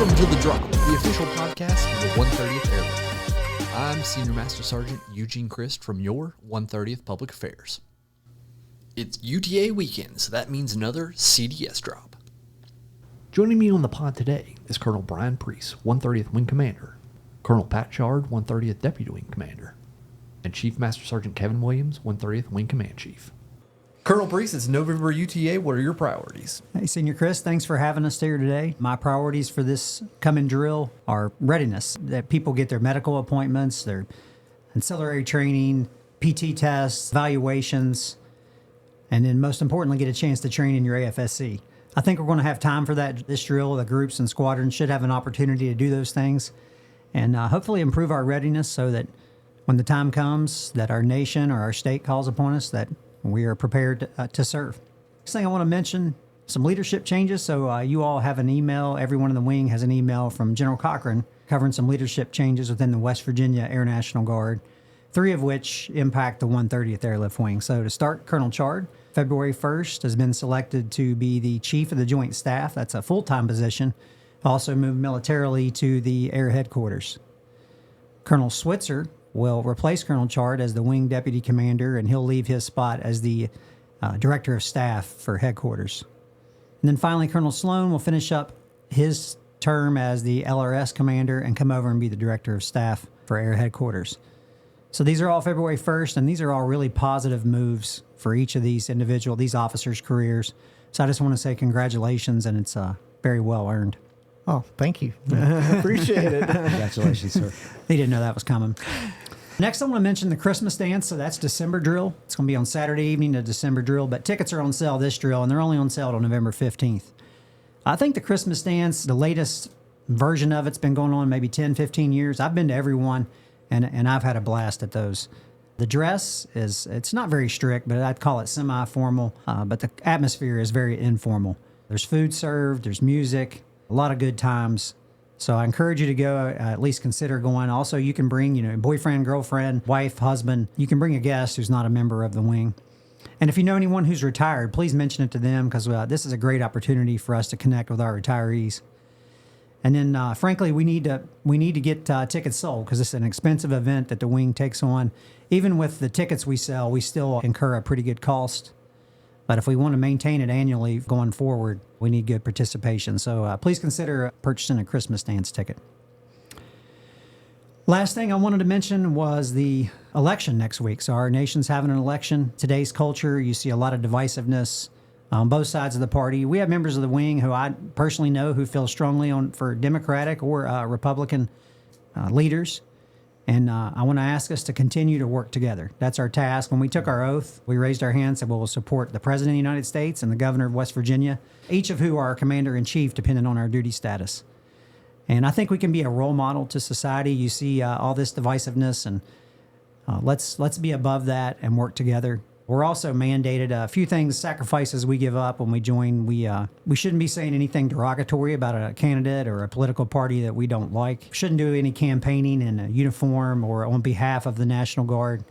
Welcome to The Drop, the official podcast of the 130th Airlift. I'm Senior Master Sgt. Eugene Christ from your 130th Public Affairs. It's UTA weekend, so that means another C.D.S. drop. Joining me on the pod today is Colonel Bryan Preece, 130th Wing Commander, Colonel Pat Chard, 130th Deputy Wing Commander, and Chief Master Sgt. Kevan Williams, 130th Wing Command Chief. Colonel Preece, it's November UTA. What are your priorities? Hey, Senior Chris, thanks for having us here today. My priorities for this coming drill are readiness, that people get their medical appointments, their ancillary training, PT tests, evaluations, and then most importantly, get a chance to train in your AFSC. I think we're going to have time for that this drill. The groups and squadrons should have an opportunity to do those things and hopefully improve our readiness so that when the time comes that our nation or our state calls upon us, that we are prepared to serve. Next thing I want to mention, some leadership changes. So you all have an email. Everyone in the wing has an email from General Cochran covering some leadership changes within the West Virginia Air National Guard, 3 of which impact the 130th Airlift Wing. So to start, Colonel Chard, February 1st, has been selected to be the Chief of the Joint Staff. That's a full-time position. Also moved militarily to the Air Headquarters. Colonel Switzer will replace Colonel Chard as the Wing Deputy Commander, and he'll leave his spot as the Director of Staff for Headquarters. And then finally, Colonel Sloan will finish up his term as the LRS Commander and come over and be the Director of Staff for Air Headquarters. So these are all February 1st, and these are all really positive moves for each of these these officers' careers. So I just want to say congratulations, and it's very well earned. Oh, thank you. Appreciate it. Congratulations, sir. They didn't know that was coming. Next, I want to mention the Christmas dance. So that's December drill. It's going to be on Saturday evening, the December drill. But tickets are on sale this drill, and they're only on sale on November 15th. I think the Christmas dance, the latest version of it's been going on maybe 10, 15 years. I've been to every one, and I've had a blast at those. The dress it's not very strict, but I'd call it semi-formal. But the atmosphere is very informal. There's food served, there's music, a lot of good times. So I encourage you to go, at least consider going. Also, you can bring, boyfriend, girlfriend, wife, husband. You can bring a guest who's not a member of the wing. And if you know anyone who's retired, please mention it to them because this is a great opportunity for us to connect with our retirees. And then, frankly, we need to get tickets sold because it's an expensive event that the wing takes on. Even with the tickets we sell, we still incur a pretty good cost. But if we want to maintain it annually going forward, we need good participation. So please consider purchasing a Christmas dance ticket. Last thing I wanted to mention was the election next week. So our nation's having an election. Today's culture, you see a lot of divisiveness on both sides of the party. We have members of the wing who I personally know who feel strongly for Democratic or Republican leaders. And I want to ask us to continue to work together. That's our task. When we took our oath, we raised our hands and said, well, we'll support the President of the United States and the Governor of West Virginia, each of who are our Commander-in-Chief, depending on our duty status. And I think we can be a role model to society. You see all this divisiveness, and let's be above that and work together. We're also mandated a few things, sacrifices we give up when we join. We shouldn't be saying anything derogatory about a candidate or a political party that we don't like. Shouldn't do any campaigning in a uniform or on behalf of the National Guard.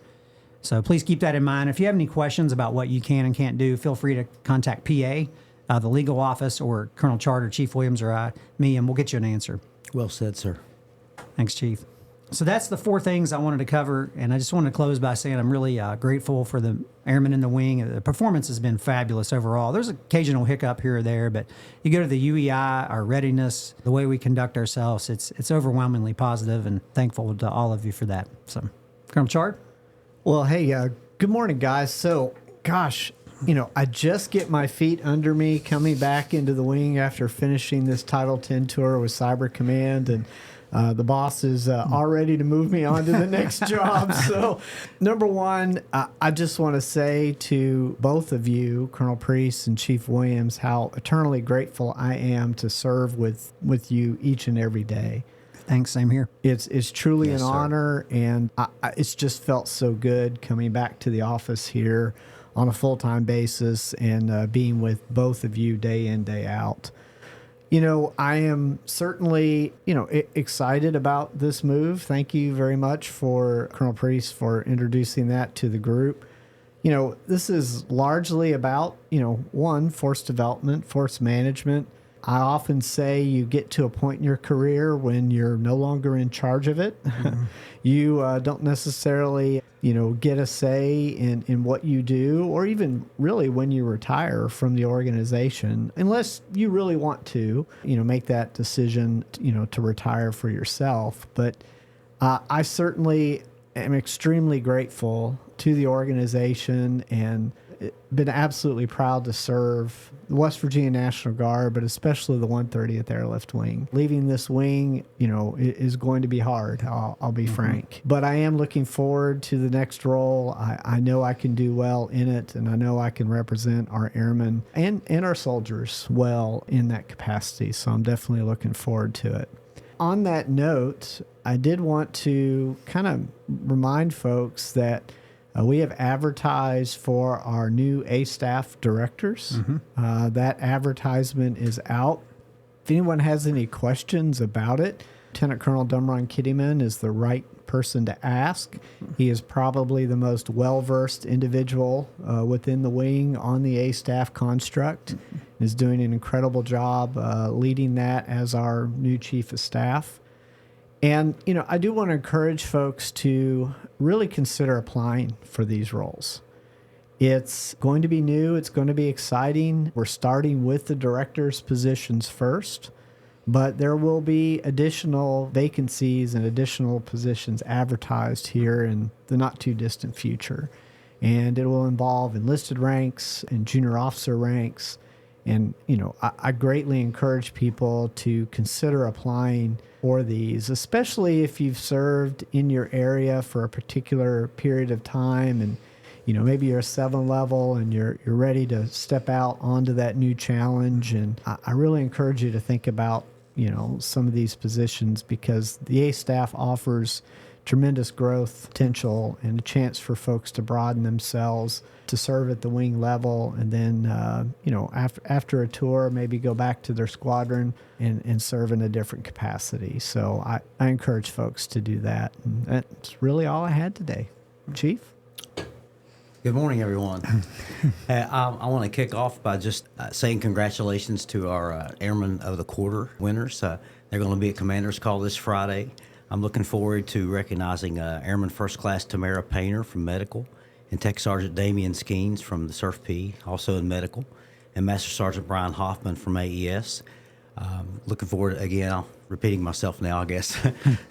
So please keep that in mind. If you have any questions about what you can and can't do, feel free to contact PA, the legal office, or Colonel Chard or Chief Williams or me, and we'll get you an answer. Well said, sir. Thanks, Chief. So that's the 4 things I wanted to cover, and I just want to close by saying I'm really grateful for the airmen in the wing. The performance has been fabulous overall. There's an occasional hiccup here or there, but you go to the UEI, our readiness, the way we conduct ourselves, it's overwhelmingly positive, and thankful to all of you for that. So, Colonel Chard? Well, hey, good morning, guys. So, gosh, I just get my feet under me coming back into the wing after finishing this Title 10 tour with Cyber Command, and the boss is all ready to move me on to the next job. So, number one, I just want to say to both of you, Colonel Preece and Chief Williams, how eternally grateful I am to serve with you each and every day. Thanks, same here. It's truly Yes, an sir. honor, and it's just felt so good coming back to the office here on a full-time basis and being with both of you day in, day out. I am certainly, excited about this move. Thank you very much for Colonel Preece for introducing that to the group. This is largely about, one, force development, force management, I often say you get to a point in your career when you're no longer in charge of it. You don't necessarily, get a say in what you do, or even really when you retire from the organization, unless you really want to, make that decision, to retire for yourself. But I certainly am extremely grateful to the organization and been absolutely proud to serve the West Virginia National Guard, but especially the 130th Airlift Wing. Leaving this wing, is going to be hard, I'll be frank. But I am looking forward to the next role. I know I can do well in it, and I know I can represent our airmen and our soldiers well in that capacity. So I'm definitely looking forward to it. On that note, I did want to kind of remind folks that we have advertised for our new A-Staff directors. That advertisement is out. If anyone has any questions about it, Lieutenant Colonel Dumron Kittyman is the right person to ask. He is probably the most well-versed individual within the wing on the A-Staff construct. Is doing an incredible job leading that as our new Chief of Staff. And, I do want to encourage folks to really consider applying for these roles. It's going to be new. It's going to be exciting. We're starting with the director's positions first, but there will be additional vacancies and additional positions advertised here in the not too distant future. And it will involve enlisted ranks and junior officer ranks. And, I greatly encourage people to consider applying for these, especially if you've served in your area for a particular period of time and, maybe you're a 7 level and you're ready to step out onto that new challenge. And I really encourage you to think about, some of these positions, because the A-Staff offers tremendous growth potential and a chance for folks to broaden themselves, to serve at the wing level, and then, after a tour, maybe go back to their squadron and serve in a different capacity. So I encourage folks to do that. And that's really all I had today. Chief? Good morning, everyone. I want to kick off by just saying congratulations to our Airmen of the Quarter winners. They're going to be at Commander's Call this Friday. I'm looking forward to recognizing Airman First Class Tamara Painter from Medical, and Tech Sergeant Damian Skeens from the SURF-P, also in Medical, and Master Sergeant Brian Hoffman from AES. Looking forward, again, repeating myself now, I guess,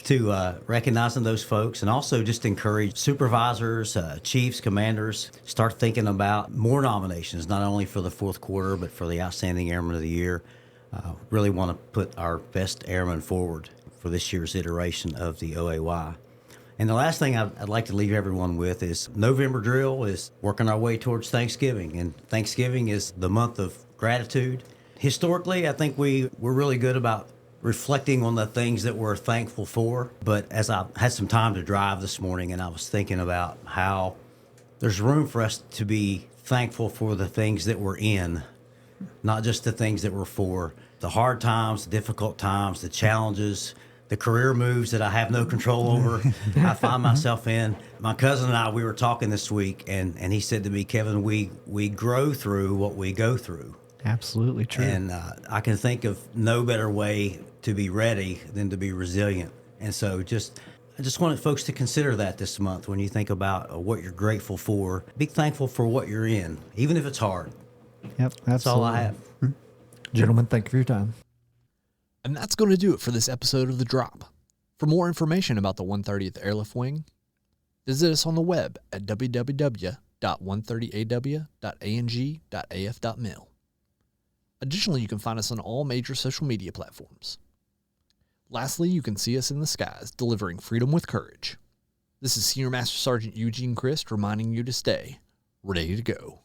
to recognizing those folks, and also just encourage supervisors, chiefs, commanders, start thinking about more nominations, not only for the fourth quarter, but for the Outstanding Airman of the Year. Really want to put our best airmen forward for this year's iteration of the OAY. And the last thing I'd like to leave everyone with is November drill is working our way towards Thanksgiving, and Thanksgiving is the month of gratitude. Historically, I think we're really good about reflecting on the things that we're thankful for, but as I had some time to drive this morning, and I was thinking about how there's room for us to be thankful for the things that we're in, not just the things that we're for. The hard times, the difficult times, the challenges, the career moves that I have no control over, I find myself in. My cousin and I, we were talking this week, and he said to me, Kevin, we grow through what we go through. Absolutely true. And I can think of no better way to be ready than to be resilient. And so I just wanted folks to consider that this month when you think about what you're grateful for. Be thankful for what you're in, even if it's hard. Yep, That's all I have. Gentlemen, thank you for your time. And that's going to do it for this episode of The Drop. For more information about the 130th Airlift Wing, visit us on the web at www.130aw.ang.af.mil. Additionally, you can find us on all major social media platforms. Lastly, you can see us in the skies, delivering freedom with courage. This is Senior Master Sergeant Eugene Christ reminding you to stay ready to go.